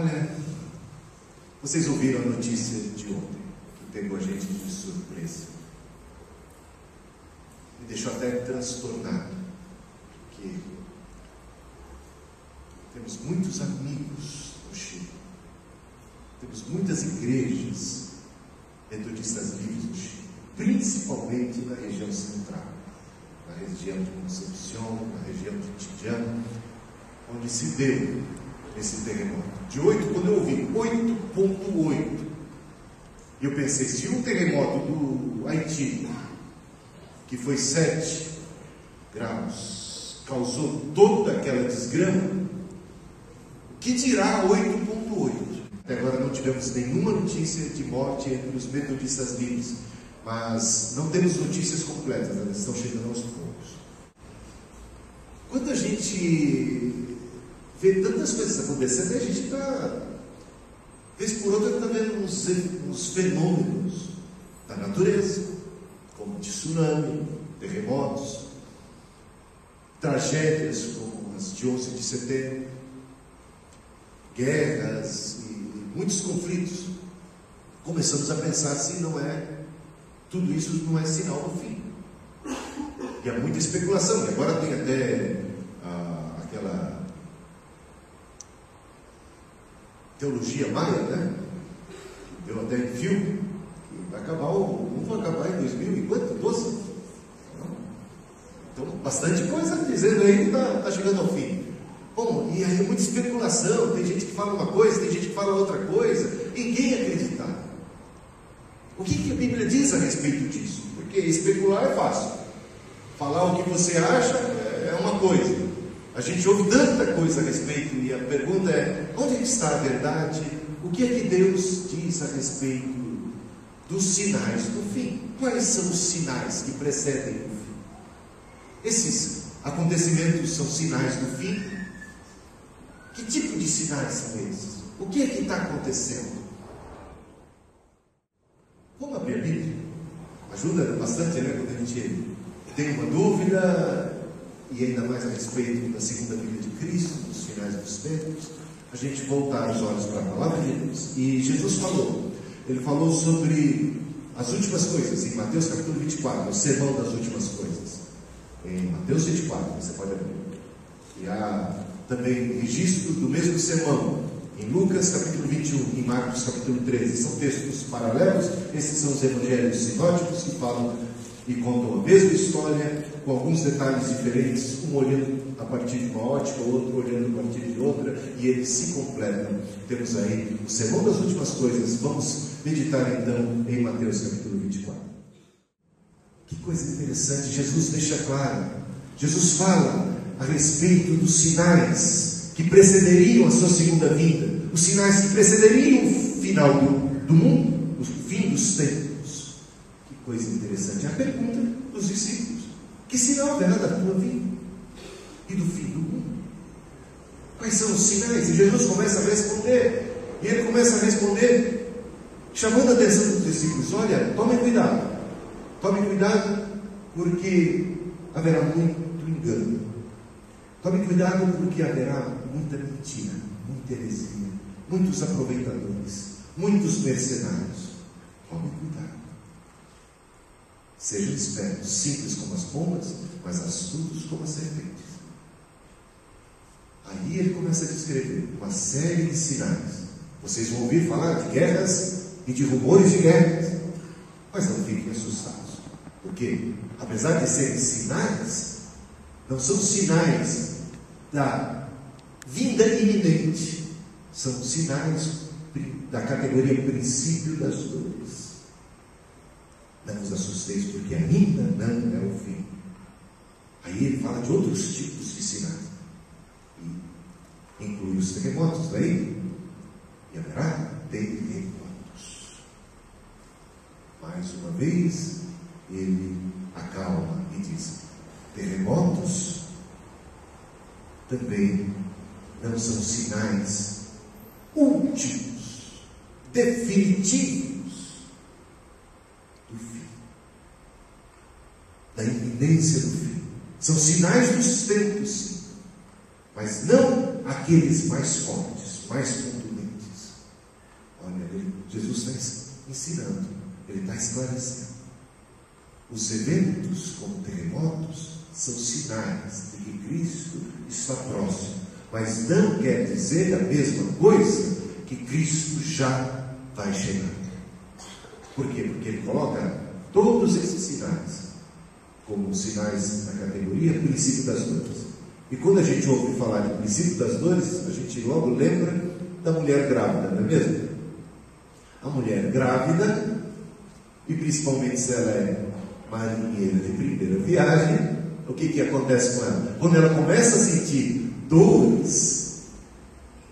Olha, vocês ouviram a notícia de ontem, que pegou a gente de surpresa. Me deixou até transtornado, porque temos muitos amigos no Chile. Temos muitas igrejas metodistas livres no Chile, principalmente na região central, na região de Concepción, na região de Chillán, onde se deu esse terremoto. De 8, quando eu ouvi 8,8, eu pensei, se um terremoto do Haiti, que foi 7 graus, causou toda aquela desgrama, o que dirá 8,8? Até agora não tivemos nenhuma notícia de morte entre os metodistas livres, mas não temos notícias completas, elas estão chegando aos poucos. Quando a gente vê tantas coisas acontecendo, a gente está, vez por outra, está vendo uns fenômenos da natureza, como tsunami, terremotos, tragédias como as de 11 de setembro, guerras e muitos conflitos. Começamos a pensar se não é, tudo isso não é sinal do fim. E há muita especulação, e agora tem até aquela teologia maia, né? Que deu até em filme, que vai acabar, não vai acabar em 2012? Então, bastante coisa dizendo aí que está chegando ao fim. Bom, e aí é muita especulação, tem gente que fala uma coisa, tem gente que fala outra coisa, ninguém acredita. O que a Bíblia diz a respeito disso? Porque especular é fácil, falar o que você acha é uma coisa, a gente ouve tanta coisa a respeito, e a pergunta é, onde está a verdade? O que é que Deus diz a respeito dos sinais do fim? Quais são os sinais que precedem o fim? Esses acontecimentos são sinais do fim? Que tipo de sinais são esses? O que é que está acontecendo? Vamos abrir a Bíblia? Ajuda bastante, né? Quando a gente tem uma dúvida, e ainda mais a respeito da segunda vinda de Cristo, dos finais dos tempos, a gente voltar os olhos para a palavra de Deus. E Jesus falou, ele falou sobre as últimas coisas, em Mateus capítulo 24, o sermão das últimas coisas. Em Mateus 24, você pode abrir. E há também registro do mesmo sermão em Lucas capítulo 21, em Marcos capítulo 13. São textos paralelos, esses são os evangelhos sinóticos que falam e contam a mesma história, com alguns detalhes diferentes, um olhando a partir de uma ótica, o outro olhando a partir de outra, e eles se completam. Temos aí o sermão das últimas coisas. Vamos meditar então em Mateus capítulo 24. Que coisa interessante, Jesus deixa claro, Jesus fala a respeito dos sinais que precederiam a sua segunda vinda, os sinais que precederiam o final do mundo, o fim dos tempos. Que coisa interessante. A pergunta dos discípulos: que sinal haverá da tua vinda e do fim do mundo? Quais são os sinais? E Jesus começa a responder, e ele começa a responder chamando a atenção dos discípulos: olha, tomem cuidado, porque haverá muito engano. Tome cuidado, porque haverá muita mentira, muita heresia, muitos aproveitadores, muitos mercenários. Tome cuidado. Sejam espertos, simples como as pombas, mas astutos como as serpentes. Aí ele começa a descrever uma série de sinais. Vocês vão ouvir falar de guerras e de rumores de guerras, mas não fiquem assustados, porque apesar de serem sinais, não são sinais da vinda iminente, são sinais da categoria princípio das dores. Não vos assusteis, porque ainda não é o fim. Aí ele fala de outros tipos de sinais, e inclui os terremotos daí, e haverá terremotos. Mais uma vez ele acalma e diz: terremotos também não são sinais últimos, definitivos do fim, da iminência do fim. São sinais dos tempos, sim, mas não aqueles mais fortes, mais contundentes. ensinando, ele está esclarecendo. Os eventos, como terremotos, são sinais de que Cristo está próximo, mas não quer dizer a mesma coisa que Cristo já vai chegar. Por quê? Porque ele coloca todos esses sinais como sinais na categoria princípio das dores. E quando a gente ouve falar de princípio das dores, a gente logo lembra da mulher grávida, não é mesmo? A mulher grávida, e principalmente se ela é marinheira de primeira viagem, o que acontece com ela? Quando ela começa a sentir dores,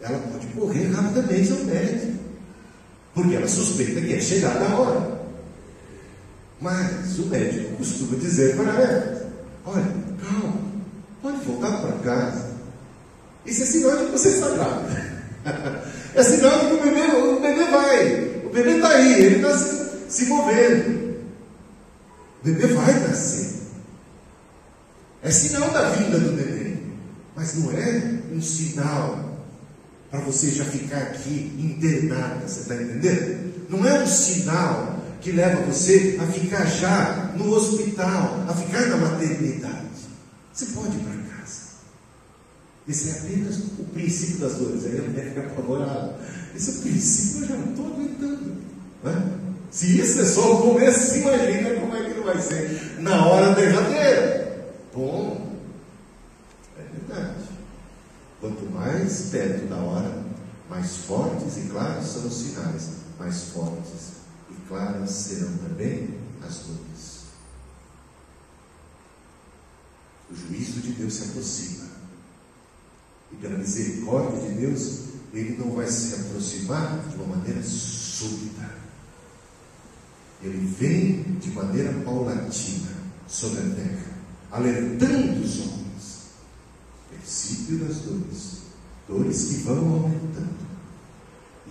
ela pode correr rapidamente ao médico, porque ela suspeita que é chegada a hora. Mas o médico costuma dizer para ela: olha, calma, pode voltar para casa. Isso é sinal de que você está grávida. É sinal de que o bebê vai. O bebê está aí, ele está se movendo. O bebê vai nascer. É sinal da vinda do bebê. Mas não é um sinal para você já ficar aqui internada. Você está entendendo? Não é um sinal que leva você a ficar já no hospital, a ficar na maternidade. Você pode ir para casa. Esse é apenas o princípio das dores. Aí a mulher fica apavorada. Esse é o princípio, eu já não estou aguentando. Não é? Se isso é só o começo, imagina como é que não vai ser na hora derradeira. Bom, é verdade. Quanto mais perto da hora, mais fortes e claros são os sinais, mais fortes e claras serão também as dores. O juízo de Deus se aproxima. E pela misericórdia de Deus, Ele não vai se aproximar de uma maneira súbita. Ele vem de maneira paulatina sobre a terra, alertando os homens. Princípio das dores, dores que vão aumentando.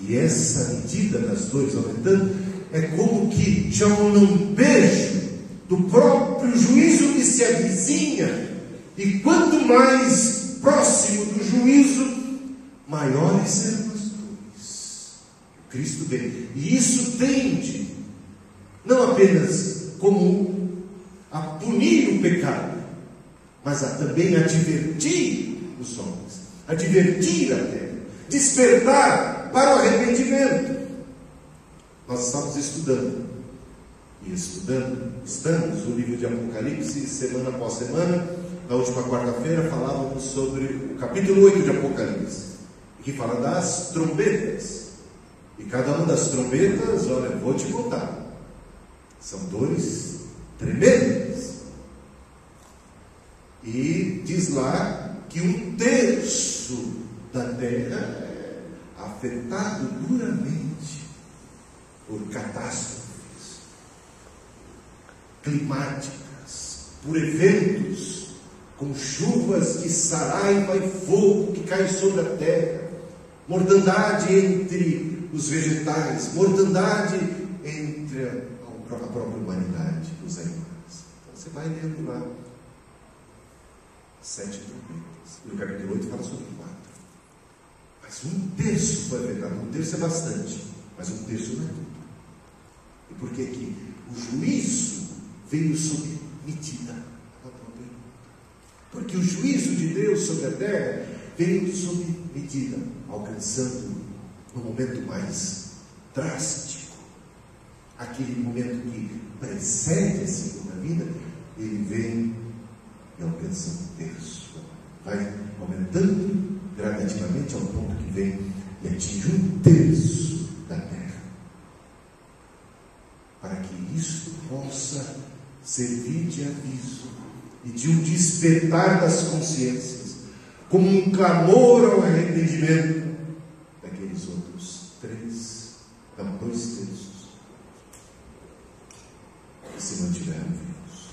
E essa medida das dores aumentando é como que já um lampejo do próprio juízo que se avizinha. E quanto mais próximo do juízo, maiores serão as dores. Cristo vem. E isso tende não apenas como a punir o pecado, mas a também advertir os homens, advertir a terra, despertar para o arrependimento. Nós estamos estudando estamos o livro de Apocalipse, semana após semana. Na última quarta-feira falávamos sobre o capítulo 8 de Apocalipse, que fala das trombetas. E cada uma das trombetas, olha, vou te contar, são dores tremendas. E diz lá que 1/3 da terra é afetado duramente por catástrofes climáticas, por eventos com chuvas de saraiva e fogo que cai sobre a terra, mortandade entre os vegetais, mortandade entre a própria humanidade, os animais. Então você vai lendo lá 7 trombetas, e o capítulo 8 fala sobre 4. Mas 1/3 foi afetado. 1/3 é bastante, mas 1/3 não é tudo. E por que que o juízo veio sob medida? Porque o juízo de Deus sobre a terra veio sob medida, alcançando no momento mais drástico, aquele momento que precede a segunda vida. Ele vem e alcança 1/3, vai aumentando gradativamente ao ponto que vem e atinge 1/3 da terra, para que isto possa servir de aviso e de um despertar das consciências, como um clamor ao arrependimento daqueles outros 2/3 que se mantiveram vivos.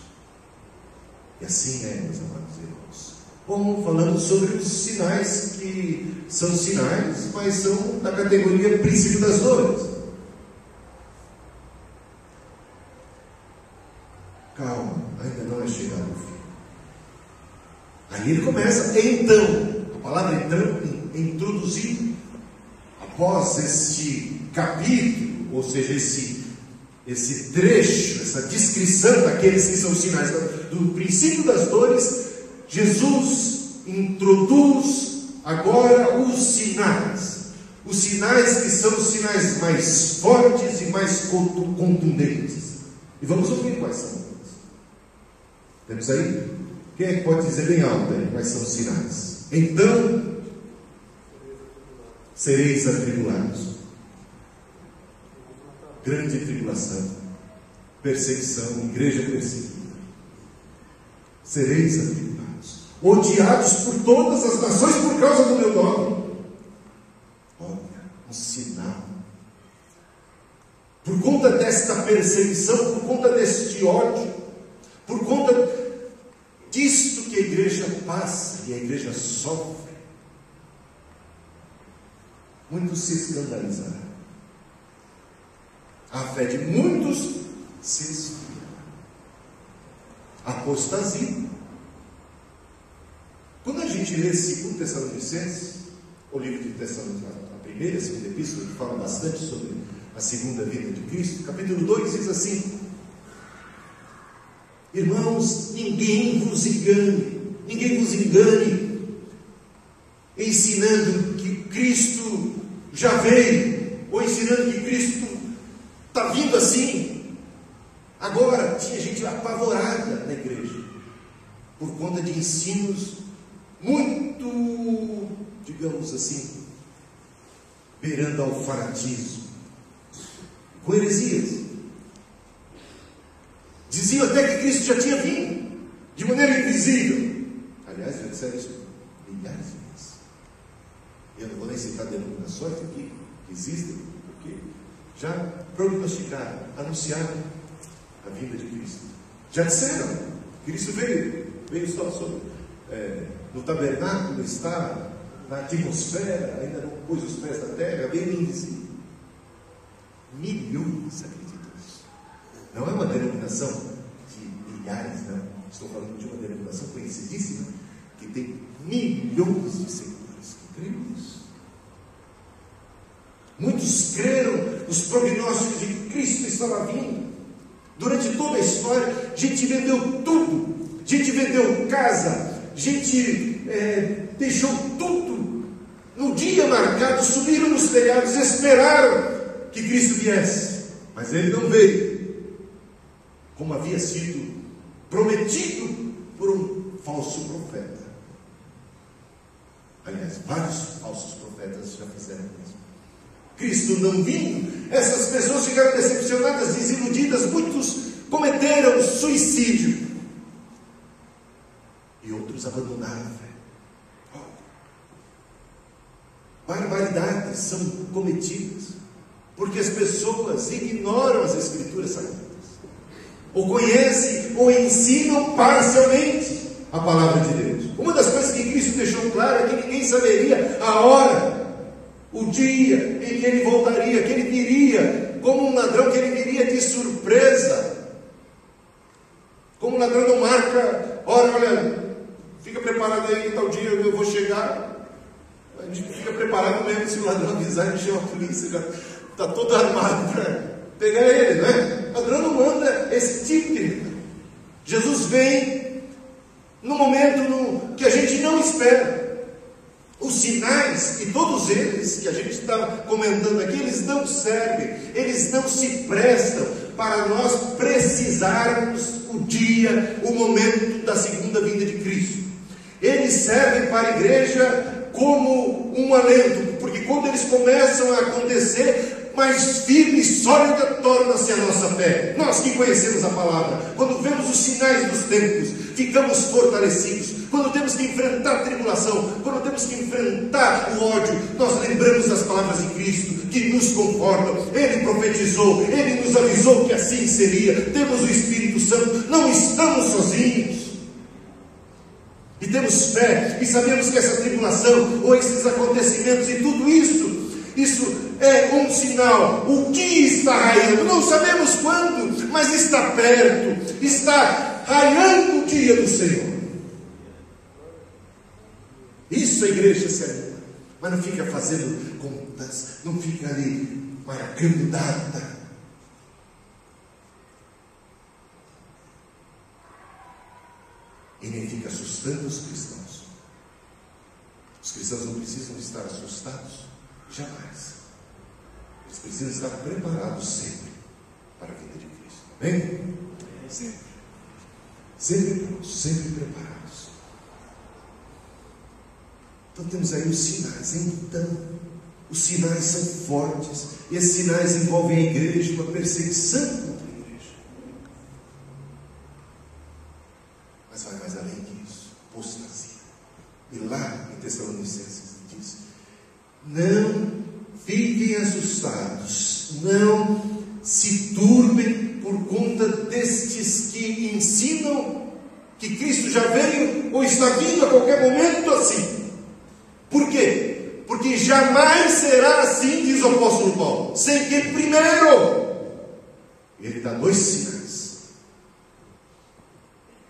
E assim é, meus amados irmãos. Bom, falando sobre os sinais, que são sinais, mas são da categoria princípio das dores. Calma, ainda não é chegado o fim. Aí ele começa, então, a palavra então, introduzir, após este capítulo ou seja, esse trecho, essa descrição daqueles que são os sinais do princípio das dores, Jesus introduz agora os sinais que são os sinais mais fortes e mais contundentes. E vamos ouvir quais são eles. Temos aí? Quem é que pode dizer bem alto aí quais são os sinais? Então sereis atribulados. Grande tribulação, perseguição, igreja perseguida. Sereis atribulados, odiados por todas as nações por causa do meu nome. Olha, um sinal. Por conta desta perseguição, por conta deste ódio, por conta disto que a igreja passa e a igreja sofre, muitos se escandalizarão. A fé de muitos se esfria. Apostasia. Quando a gente lê 2 Tessalonicenses, o livro de Tessalonicenses, a primeira e a segunda epístola, que fala bastante sobre a segunda vinda de Cristo, capítulo 2 diz assim: irmãos, ninguém vos engane, ensinando que Cristo já veio, ou ensinando que Cristo está vindo assim. Agora, tinha gente apavorada na igreja, por conta de ensinos muito, digamos assim, beirando ao fanatismo, com heresias. Diziam até que Cristo já tinha vindo, de maneira invisível. Aliás, já disseram isso milhares de vezes. Eu não vou nem citar denominações aqui que existem, porque já prognosticaram, anunciaram a vinda de Cristo. Já disseram, Cristo veio só sobre, no tabernáculo, está na atmosfera, ainda não pôs os pés na terra, veio invisível. Milhões acreditam nisso. Não é uma denominação de milhares, não. Estou falando de uma denominação conhecidíssima, que tem milhões de seguidores que creem nisso. Muitos creram nos prognósticos de que Cristo estava vindo. Durante toda a história, gente vendeu tudo. Gente vendeu casa. Gente deixou tudo. No dia marcado, subiram nos telhados, esperaram que Cristo viesse. Mas Ele não veio, como havia sido prometido por um falso profeta. Aliás, vários falsos profetas já fizeram isso. Cristo não vindo, essas pessoas ficaram decepcionadas, desiludidas, muitos cometeram suicídio e outros abandonaram a fé. Barbaridades são cometidas porque as pessoas ignoram as Escrituras Sagradas, ou conhecem ou ensinam parcialmente a palavra de Deus. Uma das coisas que Cristo deixou claro é que ninguém saberia a hora, o dia em que Ele voltaria, que Ele viria como um ladrão, que Ele viria de surpresa. Como um ladrão não marca, olha, fica preparado aí, tal dia eu vou chegar. A gente fica preparado mesmo, se o ladrão avisar, a gente chama a polícia, já está todo armado para pegar ele, né? O ladrão não manda esse tipo, querido. Jesus vem no momento que a gente não espera. Os sinais, e todos eles que a gente está comentando aqui, eles não servem, eles não se prestam para nós precisarmos o dia, o momento da segunda vinda de Cristo. Eles servem para a igreja como um alento, porque quando eles começam a acontecer, mais firme e sólida torna-se a nossa fé. Nós que conhecemos a palavra, quando vemos os sinais dos tempos, ficamos fortalecidos. Quando temos que enfrentar a tribulação, quando temos que enfrentar o ódio, nós lembramos das palavras de Cristo, que nos confortam. Ele profetizou, Ele nos avisou que assim seria. Temos o Espírito Santo, não estamos sozinhos. E temos fé, e sabemos que essa tribulação, ou esses acontecimentos, e tudo isso é um sinal. O dia está raiando, não sabemos quando, mas está perto, está raiando o dia do Senhor. Isso a igreja se anima, mas não fica fazendo com quantas, não fica ali marcando data. E nem fica assustando os cristãos. Os cristãos não precisam estar assustados, jamais. Eles precisam estar preparados sempre para a vinda de Cristo. Amém? Sempre. Sempre prontos, sempre preparados. Então temos aí os sinais. Então, os sinais são fortes. E esses sinais envolvem a igreja, uma perseguição contra a igreja. Mas vai mais além disso. Apostasia. E lá em Tessalonicenses diz: não fiquem assustados, não se turbem por conta destes que ensinam que Cristo já veio ou está vindo a qualquer momento assim. Por quê? Porque jamais será assim, diz o apóstolo Paulo, sem que primeiro ele dá dois sinais: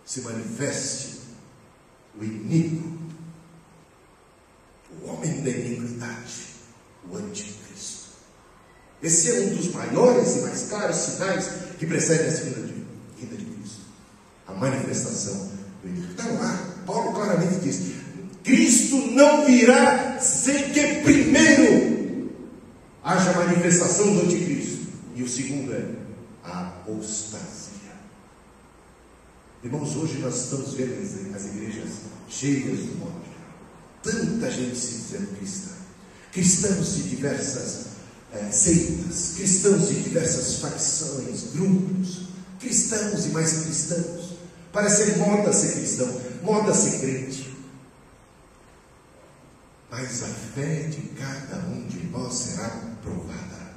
se manifeste o inimigo, o homem da iniquidade, o anticristo. Esse é um dos maiores e mais claros sinais que precedem a vinda de Cristo. A manifestação do inimigo. Está lá, Paulo claramente diz: Cristo não virá sem que primeiro haja manifestação do anticristo. E o segundo é a apostasia. Irmãos, hoje nós estamos vendo as igrejas cheias do modo geral. Tanta gente se dizendo cristã. Cristãos de diversas seitas, cristãos de diversas facções, grupos, cristãos e mais cristãos. Parece moda ser cristão, moda ser crente. Mas a fé de cada um de nós será provada.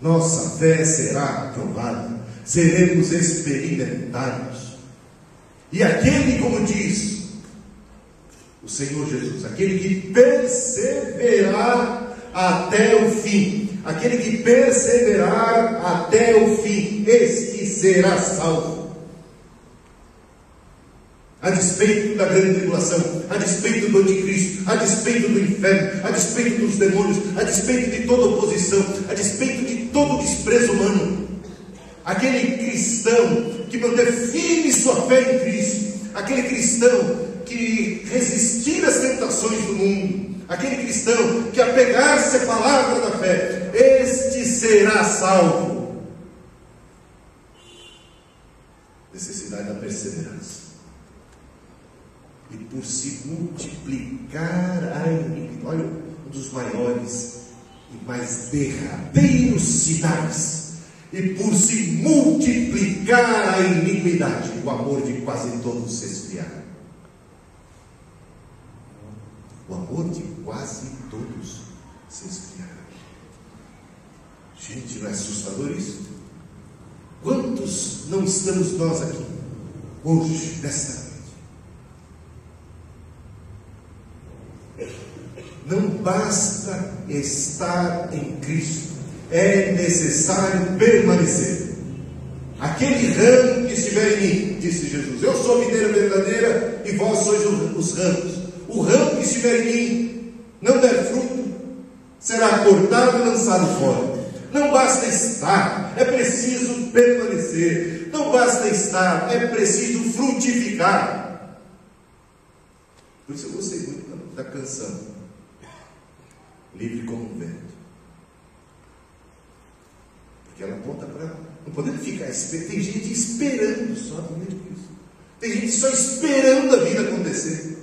Nossa fé será provada. Seremos experimentados. E aquele, como diz o Senhor Jesus, aquele que perseverar até o fim, aquele que perseverar até o fim, este será salvo. A despeito da grande tribulação, a despeito do anticristo, a despeito do inferno, a despeito dos demônios, a despeito de toda oposição, a despeito de todo desprezo humano, aquele cristão que mantém firme sua fé em Cristo, aquele cristão que resistir às tentações do mundo, aquele cristão que apegar-se à palavra da fé, este será salvo. Necessidade da perseverança. E por se multiplicar a iniquidade, olha, um dos maiores e mais derradeiros sinais. E por se multiplicar a iniquidade, o amor de quase todos se esfriará. O amor de quase todos se esfriará. Gente, não é assustador isso? Quantos não estamos nós aqui hoje, nesta noite? Não basta estar em Cristo, é necessário permanecer. Aquele ramo que estiver em mim, disse Jesus, eu sou a videira verdadeira e vós sois os ramos. O ramo que estiver em mim não der fruto, será cortado e lançado fora. Não basta estar, é preciso permanecer. Não basta estar, é preciso frutificar. Por isso eu gostei muito da canção Livre como um Vento, porque ela aponta para não podemos ficar esperando. Tem gente esperando só a vinda de Cristo, tem gente só esperando a vida acontecer.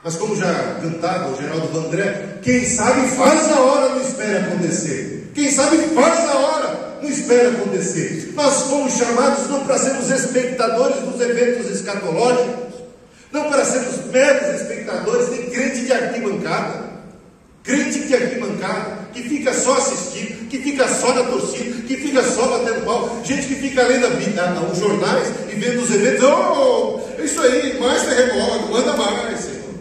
Mas como já cantava o Geraldo Vandré, quem sabe faz a hora, não espera acontecer. Quem sabe faz a hora, não espera acontecer. Nós fomos chamados não para sermos espectadores dos eventos escatológicos, não para sermos meros espectadores, nem crente de arquibancada. Crente de arquibancada, que fica só assistindo, que fica só na torcida, que fica só batendo pau, gente que fica lendo os jornais e vendo os eventos. Oh, isso aí, mais terremoto, manda mais, Senhor.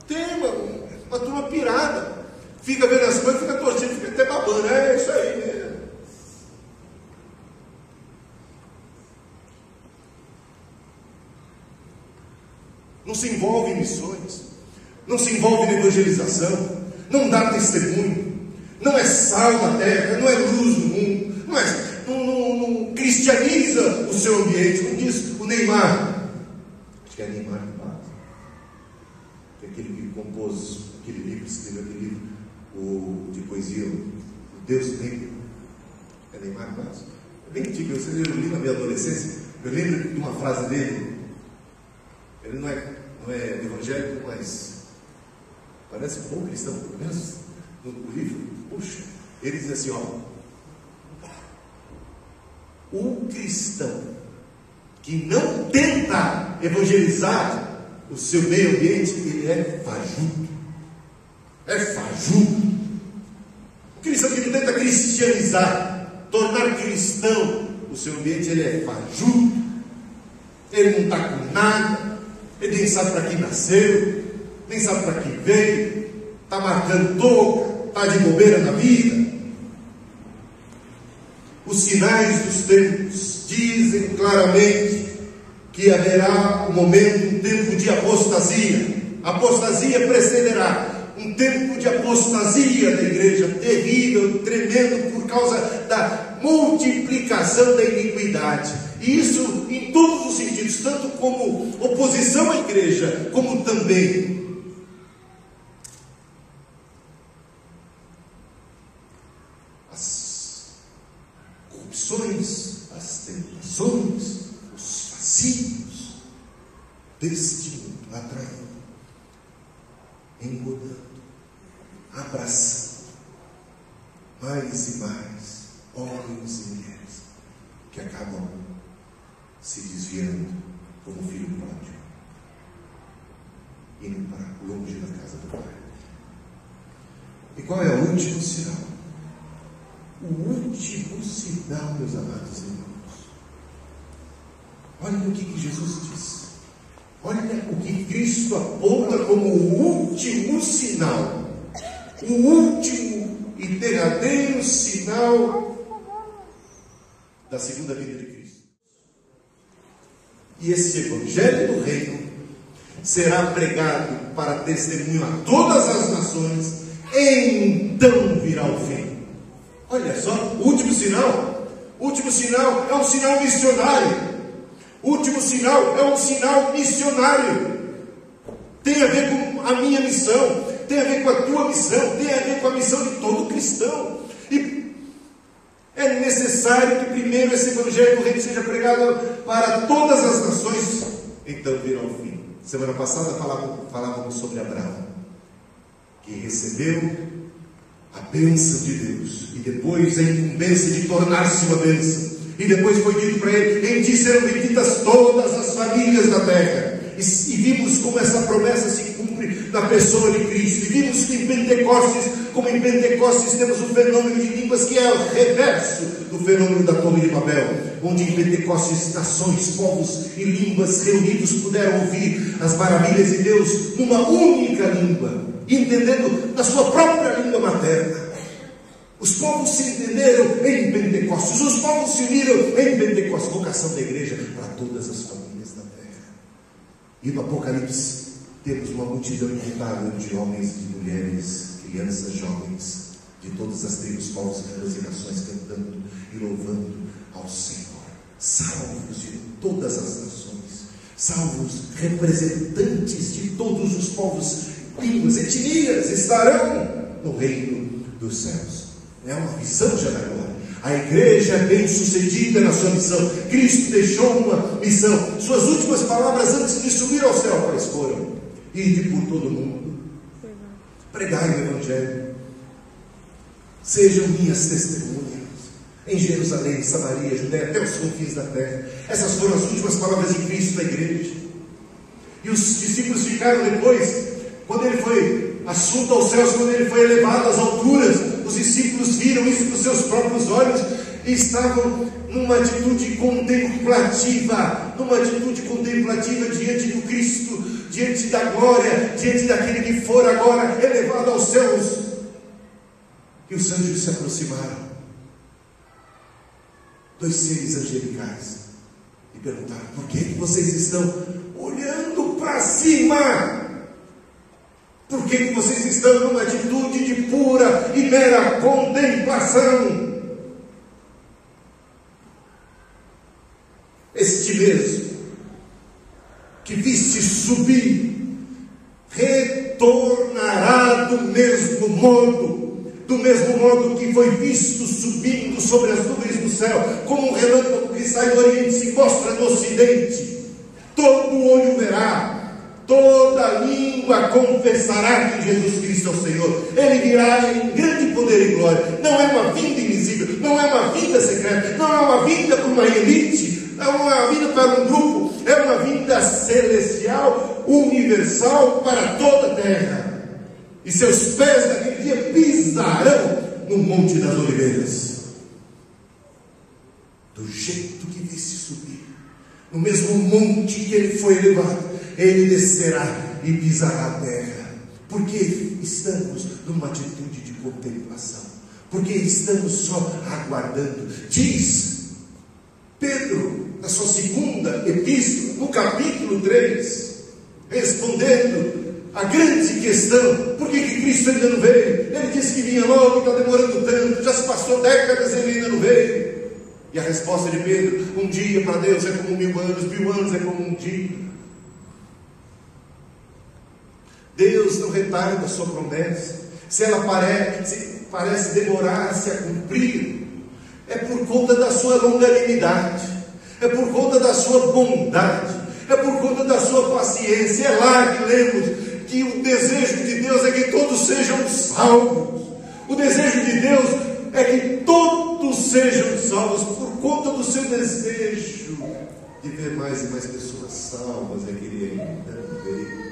Tem uma turma pirada, fica vendo as coisas, fica torcendo, fica até babando. É isso aí mesmo. Não se envolve em missões. não se envolve na evangelização, não dá testemunho, não é sal da terra, não é luz do mundo, não cristianiza o seu ambiente, como diz o Neymar. Acho que é Neymar que fala, que é aquele que compôs aquele livro, escreveu aquele livro de poesia, o Deus Negro. É Neymar que fala. É bem antigo, eu li na minha adolescência. Eu lembro de uma frase dele. Ele não é evangélico, mas parece um bom cristão, pelo menos no livro. Puxa, ele diz assim, o cristão que não tenta evangelizar o seu meio ambiente, ele é fajuto. É fajuto. O cristão que não tenta cristianizar, tornar cristão o seu ambiente, ele é fajuto. Ele não está com nada, ele nem sabe para que nasceu, nem sabe para que veio, está marcando touca, está de bobeira na vida. Os sinais dos tempos dizem claramente que haverá um momento, um tempo de apostasia. A apostasia precederá um tempo de apostasia da igreja, terrível, tremendo, por causa da multiplicação da iniquidade. E isso em todos os sentidos, tanto como oposição à igreja, como também as corrupções, as tentações, os fascínios deste mundo, atraindo, engodando, abraçando mais e mais homens e mulheres que acabam se desviando como filho pródigo, indo para longe da casa do Pai. E qual é o último sinal? O último sinal, meus amados irmãos. Olha o que Jesus diz. Olha o que Cristo aponta como o último sinal. O último e derradeiro sinal da segunda vinda de Cristo. E esse evangelho do reino será pregado para testemunho a todas as nações, e então virá o fim. Olha só, o último sinal é um sinal missionário. O último sinal é um sinal missionário. Tem a ver com a minha missão, tem a ver com a tua missão, tem a ver com a missão de todo cristão. E é necessário que primeiro esse evangelho do reino seja pregado para todas as nações, então virá o fim. Semana passada falávamos sobre Abraão, que recebeu a bênção de Deus e depois a incumbência de tornar-se uma bênção. E depois foi dito para ele: em ti serão benditas todas as famílias da terra. E vimos como essa promessa se cumpre na pessoa de Cristo. E vimos que em Pentecostes temos o fenômeno de línguas que é o reverso do fenômeno da Torre de Babel, onde em Pentecostes nações, povos e línguas reunidos puderam ouvir as maravilhas de Deus numa única língua, entendendo na sua própria língua materna. Os povos se entenderam em Pentecostes, os povos se uniram em Pentecostes. Vocação da igreja para todas as famílias da terra. E no Apocalipse temos uma multidão incontável de homens e de mulheres, crianças, jovens, de todas as tribos, povos, línguas e nações, cantando e louvando ao Senhor, salvos de todas as nações, salvos representantes de todos os povos, línguas, etnias, estarão no reino dos céus. É uma missão já da glória. A igreja é bem sucedida na sua missão. Cristo deixou uma missão. Suas últimas palavras antes de subir ao céu quais foram? Ide por todo o mundo, pregai o evangelho, sejam minhas testemunhas em Jerusalém, Samaria, Judéia, até os confins da terra. Essas foram as últimas palavras de Cristo da igreja. E os discípulos ficaram depois, quando ele foi assunto aos céus, quando ele foi elevado às alturas, os discípulos viram isso com seus próprios olhos e estavam numa atitude contemplativa, diante do Cristo, diante da glória, diante daquele que for agora elevado aos céus. E os anjos se aproximaram, 2 seres angelicais, e perguntaram: por que vocês estão olhando para cima? Por que vocês estão numa atitude de pura e mera contemplação? Este mesmo que viste subir, retornará do mesmo modo que foi visto subindo sobre as nuvens do céu, como um relâmpago que sai do oriente e se mostra no ocidente. Todo olho verá, toda língua confessará que Jesus Cristo é o Senhor. Ele virá em grande poder e glória. Não é uma vinda invisível, não é uma vinda secreta, não é uma vinda para uma elite, não é uma vinda para um grupo, é uma vinda celestial, universal, para toda a terra. E seus pés naquele dia pisarão no Monte das Oliveiras. Do jeito que viste subir, no mesmo monte que ele foi levado, ele descerá e pisará a terra. Porque estamos numa atitude de contemplação, porque estamos só aguardando. Diz Pedro, na sua segunda epístola, no capítulo 3, respondendo a grande questão: por que Cristo ainda não veio? Ele disse que vinha logo, está demorando tanto, já se passou décadas e ele ainda não veio. E a resposta de Pedro: um dia para Deus é como 1000 anos, 1000 anos é como um dia. Deus não retarda a sua promessa. Se ela parece demorar-se a cumprir, é por conta da sua longanimidade, é por conta da sua bondade, é por conta da sua paciência. É lá que lemos que o desejo de Deus é que todos sejam salvos. O desejo de Deus é que todos sejam salvos. Por conta do seu desejo de ver mais e mais pessoas salvas, é que Ele ainda veio.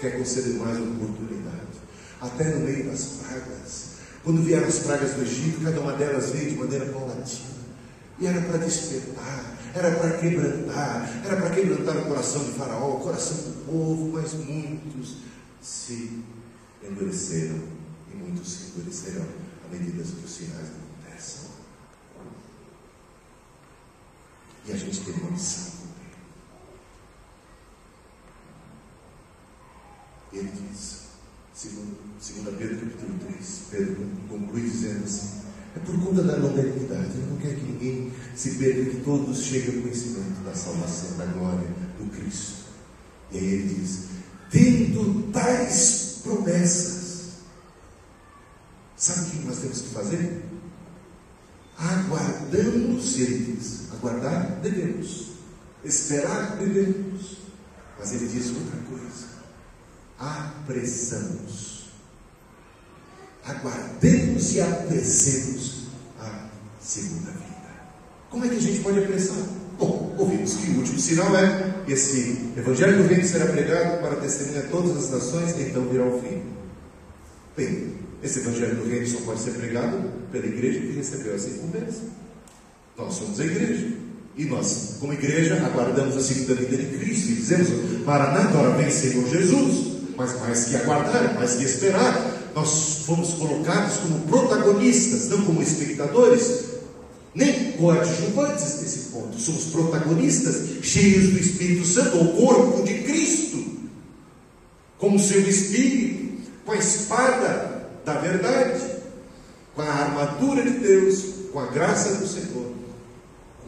Quer conceder mais oportunidade, até no meio das pragas. Quando vieram as pragas do Egito, cada uma delas veio de maneira paulatina, e era para despertar, era para quebrantar o coração de Faraó, o coração do povo. Mas muitos se endureceram, e muitos se endurecerão à medida que os sinais acontecem. E a gente tem uma missão. Ele diz, segundo Pedro capítulo 3, Pedro conclui dizendo assim: é por conta da longanimidade. Ele não quer que ninguém se perca, que todos cheguem ao conhecimento da salvação, da glória do Cristo. E aí ele diz: tendo tais promessas, sabe o que nós temos que fazer? Aguardamos, ele diz. Aguardar devemos, esperar devemos, mas ele diz outra coisa: apressamos, aguardemos e apressemos a segunda vida. Como é que a gente pode apressar? Bom, ouvimos que o último sinal é: esse Evangelho do Reino será pregado para testemunhar todas as nações, e então virá o fim. Bem, esse Evangelho do Reino só pode ser pregado pela igreja que recebeu essa incumbência. Nós somos a igreja, e nós, como igreja, aguardamos a segunda vinda de Cristo e dizemos: Maranata, ora vem Senhor Jesus. Mas mais que aguardar, mais que esperar, nós fomos colocados como protagonistas, não como espectadores, nem coadjuvantes nesse ponto. Somos protagonistas, cheios do Espírito Santo, o corpo de Cristo, com o seu Espírito, com a espada da verdade, com a armadura de Deus, com a graça do Senhor,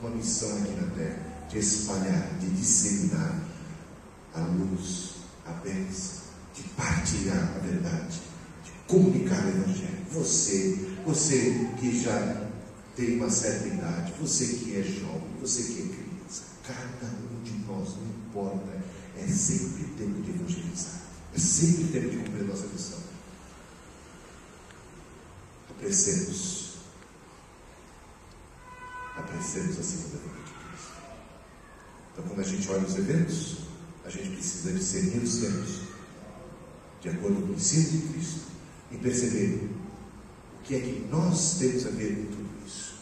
uma missão aqui na terra, de espalhar, de disseminar a luz, a bênção, de partilhar a verdade, de comunicar o Evangelho. Você que já tem uma certa idade, você que é jovem, você que é criança, cada um de nós, não importa, é sempre tempo de evangelizar, é sempre tempo de cumprir a nossa missão. Apressemos a segunda vinda de Cristo. Então, quando a gente olha os eventos, a gente precisa discernir os tempos, de acordo com o ensino de Cristo, e perceber o que é que nós temos a ver com tudo isso.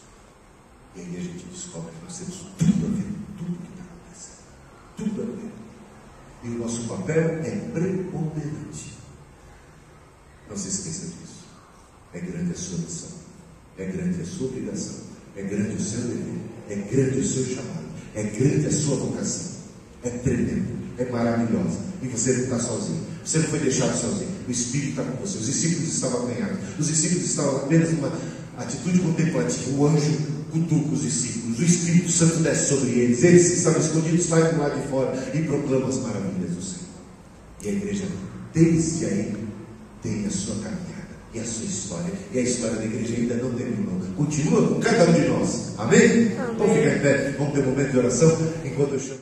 E aí a gente descobre que nós temos tudo a ver com tudo que está acontecendo. Tudo a ver. E o nosso papel é preponderante. Não se esqueça disso. É grande a sua missão, é grande a sua obrigação, é grande o seu dever, é grande o seu chamado, é grande a sua vocação. é tremenda, é maravilhosa. E você não está sozinho, você não foi deixado sozinho. O Espírito está com você. Os discípulos estavam apanhados, os discípulos estavam apenas numa atitude contemplativa. O anjo cutuca os discípulos, o Espírito Santo desce sobre eles, eles que estavam escondidos saem do lado de fora e proclamam as maravilhas do Senhor. E a igreja, desde aí, tem a sua caminhada e a sua história, e a história da igreja ainda não terminou, continua com cada um de nós. Amém? Vamos ficar em pé, vamos ter um momento de oração enquanto eu chamo.